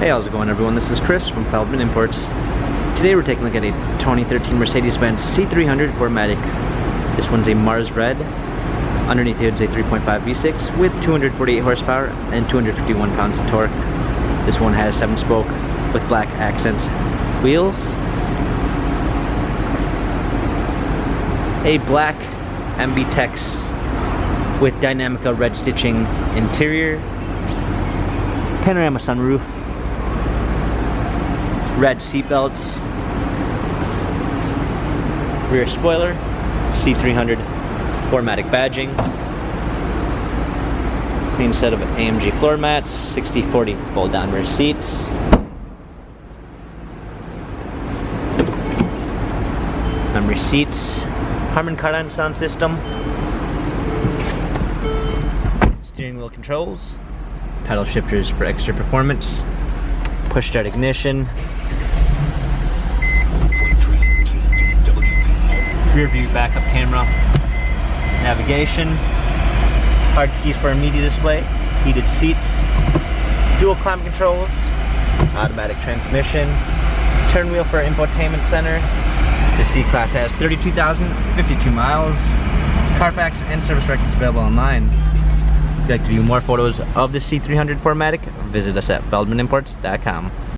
Hey, how's it going everyone? This is Chris from Feldmann Imports. Today we're taking a look at a 2013 Mercedes-Benz C300 4MATIC. This one's a Mars Red. Underneath the hood is a 3.5 V6 with 248 horsepower and 251 pounds of torque. This one has 7-spoke with black accents wheels. A black MB-Tex with Dynamica red stitching interior. Panorama sunroof. Red seat belts, rear spoiler, C300 4MATIC badging, clean set of AMG floor mats, 60/40 fold down rear seats, memory seats, Harman Kardon sound system, steering wheel controls, paddle shifters for extra performance, push start ignition, rear view backup camera, navigation, hard keys for a media display, heated seats, dual climate controls, automatic transmission, turn wheel for infotainment center. The C-Class has 32,052 miles. Carfax and service records available online. If you'd like to view more photos of the C300 4MATIC, visit us at feldmanimports.com.